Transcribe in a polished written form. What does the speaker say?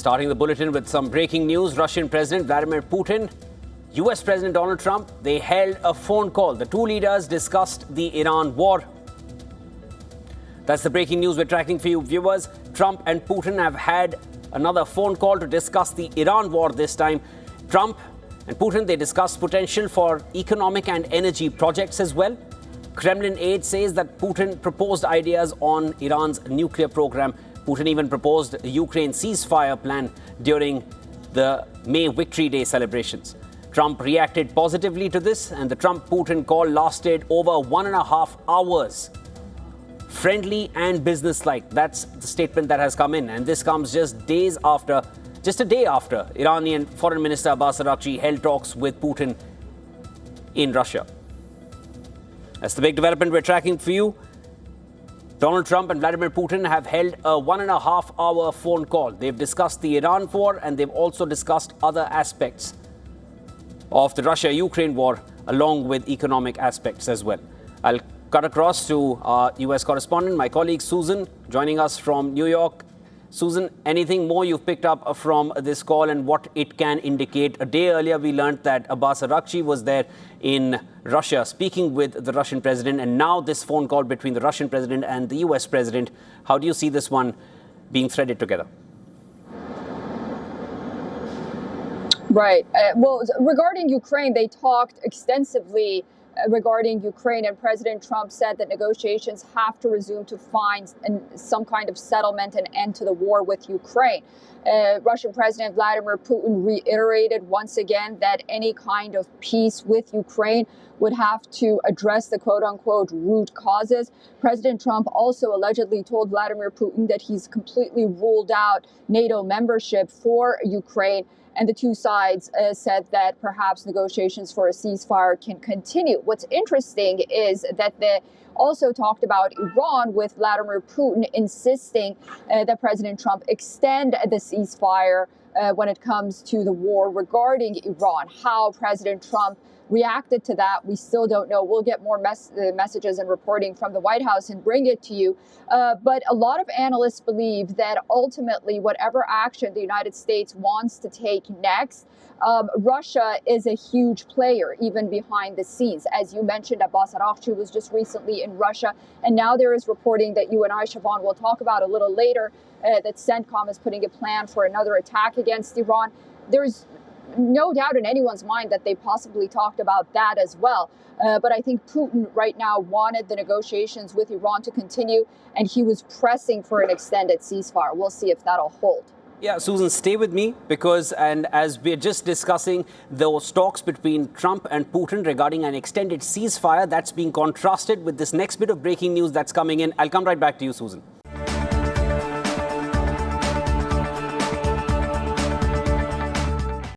Starting the bulletin with some breaking news. Russian President Vladimir Putin, US President Donald Trump, they held a phone call. The two leaders discussed the Iran war. That's the breaking news we're tracking for you, viewers. Trump and Putin have had another phone call to discuss the Iran war this time. Trump and Putin, they discussed potential for economic and energy projects as well. Kremlin aide says that Putin proposed ideas on Iran's nuclear program. Putin even proposed a Ukraine ceasefire plan during the May Victory Day celebrations. Trump reacted positively to this, and the Trump-Putin call lasted over 1.5 hours. Friendly and businesslike. That's the statement that has come in, and this comes just a day after Iranian Foreign Minister Abbas Araghchi held talks with Putin in Russia. That's the big development we're tracking for you. Donald Trump and Vladimir Putin have held a 1.5-hour phone call. They've discussed the Iran war, and they've also discussed other aspects of the Russia-Ukraine war, along with economic aspects as well. I'll cut across to our US correspondent, my colleague Susan, joining us from New York. Susan, anything more you've picked up from this call and what it can indicate? A day earlier, we learned that Abbas Araghchi was there in Russia speaking with the Russian president, and now this phone call between the Russian president and the US president. How do you see this one being threaded together? Right. Well, regarding Ukraine, they talked extensively regarding Ukraine, and President Trump said that negotiations have to resume to find some kind of settlement and end to the war with Ukraine. Russian President Vladimir Putin reiterated once again that any kind of peace with Ukraine would have to address the quote-unquote root causes. President Trump also allegedly told Vladimir Putin that he's completely ruled out NATO membership for Ukraine. And the two sides said that perhaps negotiations for a ceasefire can continue. What's interesting is that they also talked about Iran, with Vladimir Putin insisting that President Trump extend the ceasefire when it comes to the war regarding Iran. How President Trump reacted to that, we still don't know. We'll get more messages and reporting from the White House and bring it to you. But a lot of analysts believe that ultimately, whatever action the United States wants to take next, Russia is a huge player, even behind the scenes. As you mentioned, Abbas Araghchi was just recently in Russia, and now there is reporting that you and I, Siobhan, will talk about a little later, that CENTCOM is putting a plan for another attack against Iran. There's no doubt in anyone's mind that they possibly talked about that as well. But I think Putin right now wanted the negotiations with Iran to continue, and he was pressing for an extended ceasefire. We'll see if that'll hold. Yeah, Susan, stay with me because, and as we're just discussing those talks between Trump and Putin regarding an extended ceasefire, that's being contrasted with this next bit of breaking news that's coming in. I'll come right back to you, Susan.